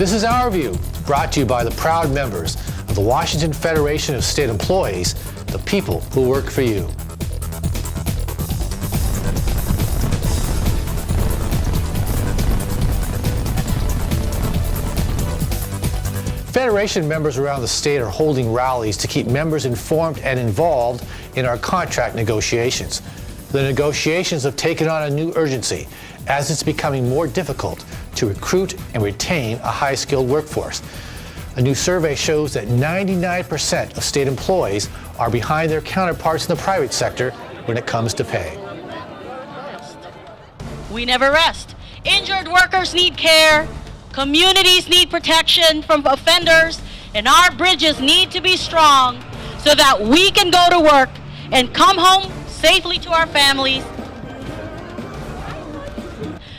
This is Our View, brought to you by the proud members of the Washington Federation of State Employees, the people who work for you. Federation members around the state are holding rallies to keep members informed and involved in our contract negotiations. The negotiations have taken on a new urgency as it's becoming more difficult to recruit and retain a high-skilled workforce. A new survey shows that 99% of state employees are behind their counterparts in the private sector when it comes to pay. We never rest. Injured workers need care, communities need protection from offenders, and our bridges need to be strong so that we can go to work and come home safely to our families.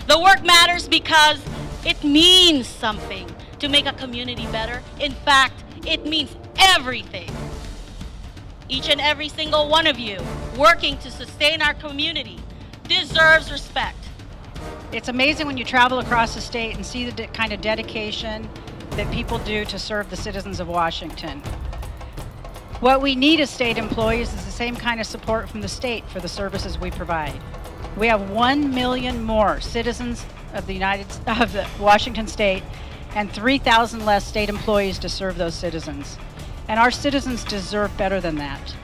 The work matters because it means something to make a community better. In fact, it means everything. Each and every single one of you working to sustain our community deserves respect. It's amazing when you travel across the state and see the kind of dedication that people do to serve the citizens of Washington. What we need as state employees is the same kind of support from the state for the services we provide. We have 1 million more citizens of the Washington state and 3,000 less state employees to serve those citizens. And our citizens deserve better than that.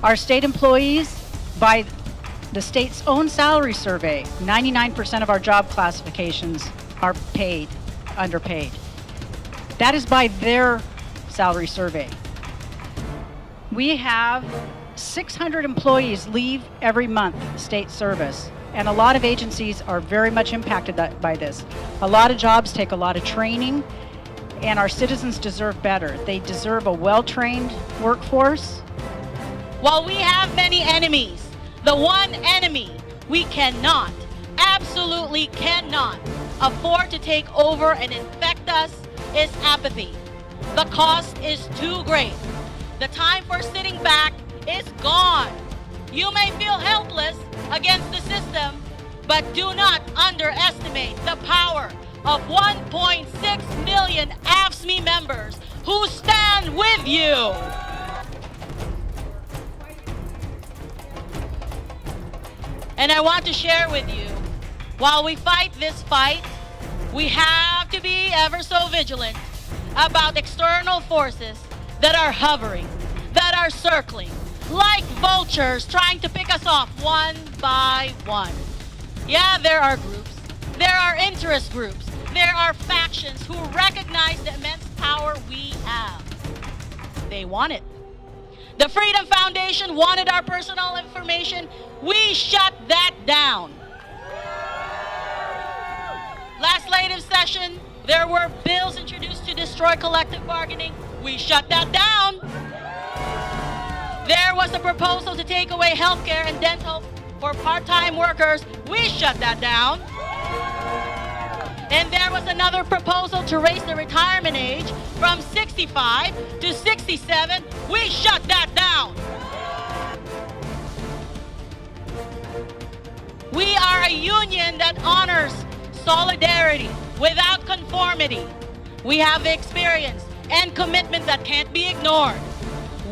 Our state employees, by the state's own salary survey, 99% of our job classifications are paid, underpaid. That is by their salary survey. We have 600 employees leave every month state service, and a lot of agencies are very much impacted by this. A lot of jobs take a lot of training, and our citizens deserve better. They deserve a well-trained workforce. While we have many enemies, the one enemy we cannot, absolutely cannot, afford to take over and infect us is apathy. The cost is too great. The time for sitting back is gone. You may feel helpless against the system, but do not underestimate the power of 1.6 million AFSCME members who stand with you. And I want to share with you, while we fight this fight, we have to be ever so vigilant about external forces that are hovering, that are circling, like vultures trying to pick us off one by one. Yeah, there are groups, there are interest groups, there are factions who recognize the immense power we have. They want it. The Freedom Foundation wanted our personal information. We shut that down. Last legislative session, there were bills introduced to destroy collective bargaining. We shut that down. There was a proposal to take away health care and dental for part-time workers. We shut that down. And there was another proposal to raise the retirement age from 65 to 67. We shut that down. We are a union that honors solidarity without conformity. We have the experience and commitment that can't be ignored.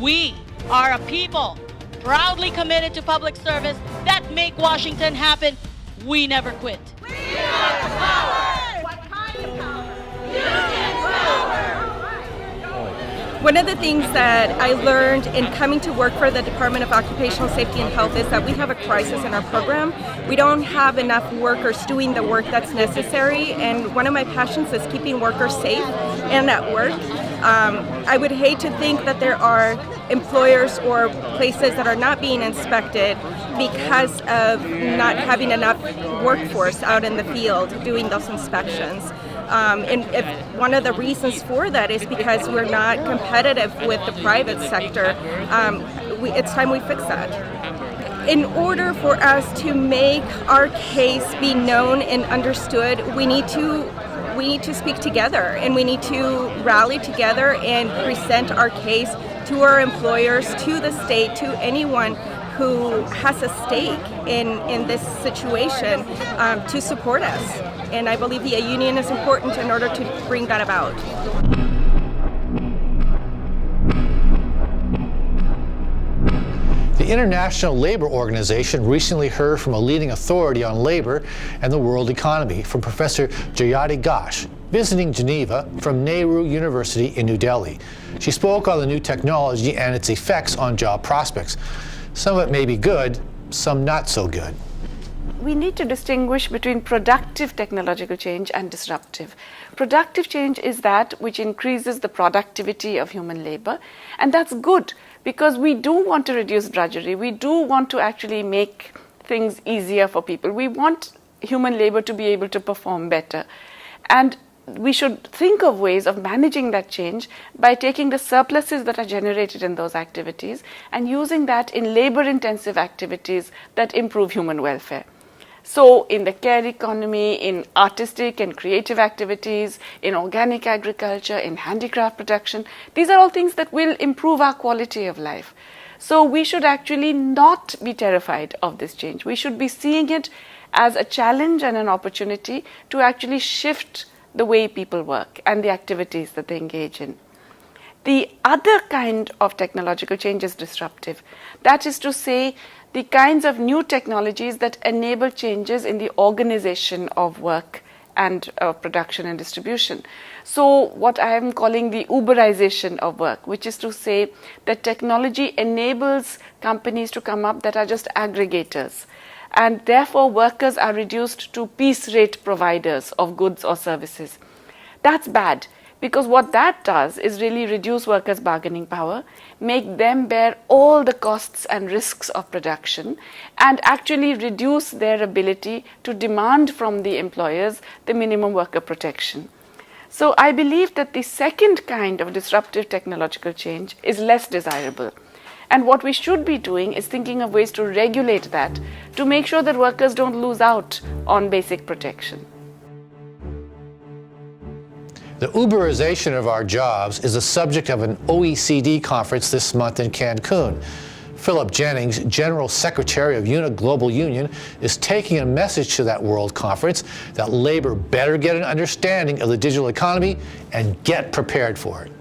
We are a people proudly committed to public service that make Washington happen. We never quit. We have the power! What kind of power? Union power! One of the things that I learned in coming to work for the Department of Occupational Safety and Health is that we have a crisis in our program. We don't have enough workers doing the work that's necessary, and one of my passions is keeping workers safe and at work. I would hate to think that there are employers or places that are not being inspected because of not having enough workforce out in the field doing those inspections. And if one of the reasons for that is because we're not competitive with the private sector, it's time we fix that. In order for us to make our case be known and understood, we need to speak together, and we need to rally together and present our case to our employers, to the state, to anyone who has a stake in this situation to support us. And I believe the union is important in order to bring that about. The International Labor Organization recently heard from a leading authority on labor and the world economy, from Professor Jayati Ghosh, visiting Geneva from Nehru University in New Delhi. She spoke on the new technology and its effects on job prospects. Some of it may be good, some not so good. We need to distinguish between productive technological change and disruptive. Productive change is that which increases the productivity of human labor, and that's good because we do want to reduce drudgery. We do want to actually make things easier for people. We want human labor to be able to perform better. And we should think of ways of managing that change by taking the surpluses that are generated in those activities and using that in labor-intensive activities that improve human welfare. So in the care economy, in artistic and creative activities, in organic agriculture, in handicraft production, these are all things that will improve our quality of life. So we should actually not be terrified of this change. We should be seeing it as a challenge and an opportunity to actually shift the way people work and the activities that they engage in. The other kind of technological change is disruptive. That is to say, the kinds of new technologies that enable changes in the organization of work and production and distribution. So what I am calling the Uberization of work, which is to say that technology enables companies to come up that are just aggregators. And therefore, workers are reduced to piece rate providers of goods or services. That's bad, because what that does is really reduce workers' bargaining power, make them bear all the costs and risks of production, and actually reduce their ability to demand from the employers the minimum worker protection. So I believe that the second kind of disruptive technological change is less desirable. And what we should be doing is thinking of ways to regulate that, to make sure that workers don't lose out on basic protection. The Uberization of our jobs is the subject of an OECD conference this month in Cancun. Philip Jennings, General Secretary of uni-global union, is taking a message to that world conference that labor better get an understanding of the digital economy and get prepared for it.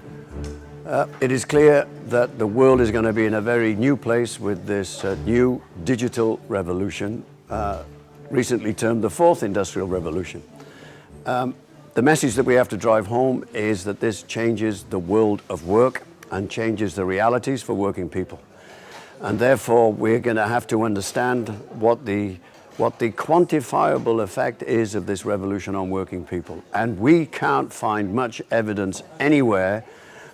It is clear that the world is going to be in a very new place with this new digital revolution, recently termed the fourth industrial revolution. The message that we have to drive home is that this changes the world of work and changes the realities for working people. And therefore, we're going to have to understand what the quantifiable effect is of this revolution on working people. And we can't find much evidence anywhere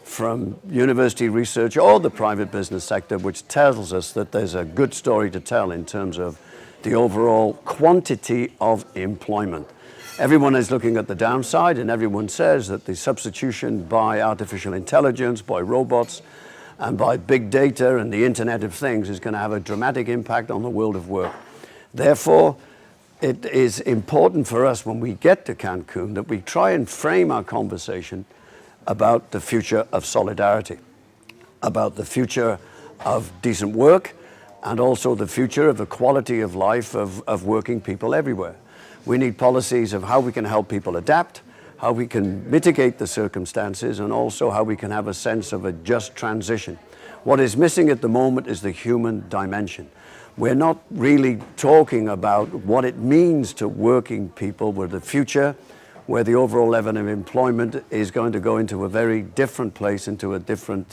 from university research or the private business sector which tells us that there's a good story to tell in terms of the overall quantity of employment. Everyone is looking at the downside, and everyone says that the substitution by artificial intelligence, by robots, and by big data and the Internet of Things is going to have a dramatic impact on the world of work. Therefore, it is important for us when we get to Cancun that we try and frame our conversation about the future of solidarity, about the future of decent work, and also the future of the quality of life of working people everywhere. We need policies of how we can help people adapt, how we can mitigate the circumstances, and also how we can have a sense of a just transition. What is missing at the moment is the human dimension. We're not really talking about what it means to working people with the future, where the overall level of employment is going to go into a very different place, into a different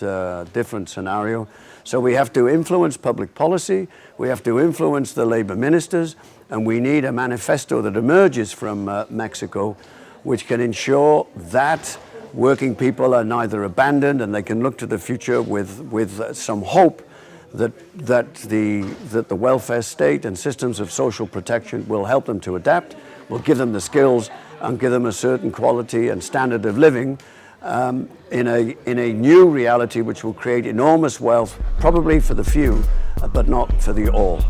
scenario. So we have to influence public policy, we have to influence the labor ministers, and we need a manifesto that emerges from Mexico, which can ensure that working people are neither abandoned and they can look to the future with some hope that the welfare state and systems of social protection will help them to adapt, will give them the skills and give them a certain quality and standard of living in a new reality which will create enormous wealth, probably for the few, but not for the all.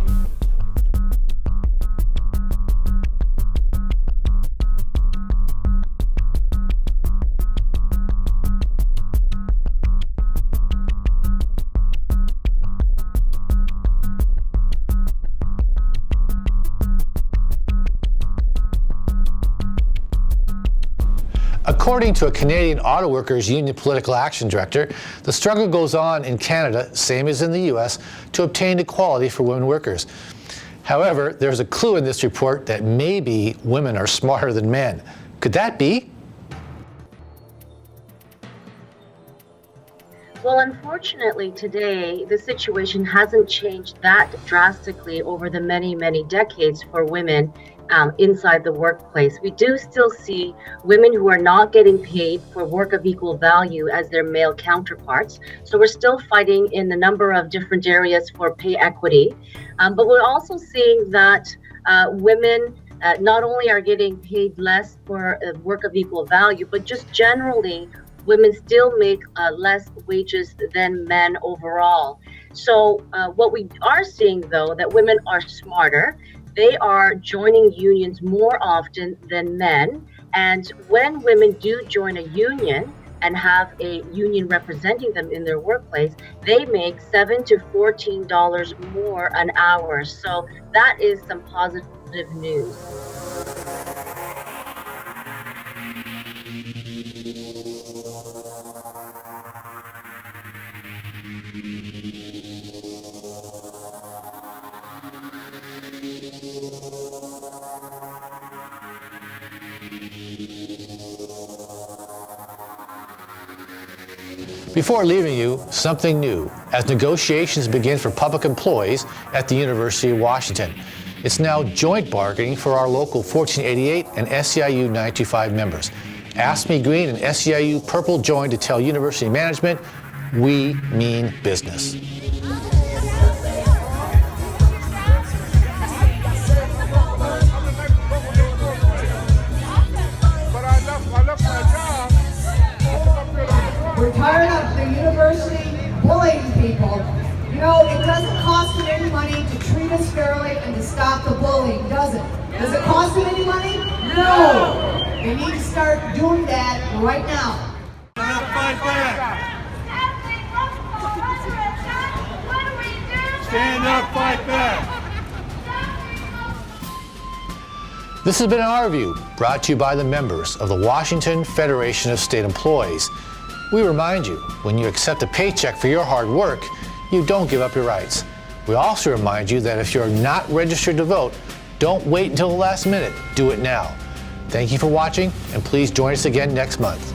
According to a Canadian Auto Workers Union political action director, the struggle goes on in Canada, same as in the US, to obtain equality for women workers. However, there's a clue in this report that maybe women are smarter than men. Could that be? Well, unfortunately, today, the situation hasn't changed that drastically over the many, many decades for women inside the workplace. We do still see women who are not getting paid for work of equal value as their male counterparts. So we're still fighting in a number of different areas for pay equity. But we're also seeing that women not only are getting paid less for work of equal value, but just generally, women still make less wages than men overall. So what we are seeing, though, that women are smarter. They are joining unions more often than men. And when women do join a union and have a union representing them in their workplace, they make $7 to $14 more an hour. So that is some positive news. Before leaving you, something new as negotiations begin for public employees at the University of Washington. It's now joint bargaining for our local 1488 and SEIU 925 members. AFSCME Green and SEIU Purple joined to tell university management, we mean business. We're tired of the university bullying people. You know, it doesn't cost them any money to treat us fairly and to stop the bullying, does it? Does it cost them any money? No! They need to start doing that right now. Fight back! Stand up, fight back! This has been Our View, brought to you by the members of the Washington Federation of State Employees. We remind you, when you accept a paycheck for your hard work, you don't give up your rights. We also remind you that if you're not registered to vote, don't wait until the last minute. Do it now. Thank you for watching, and please join us again next month.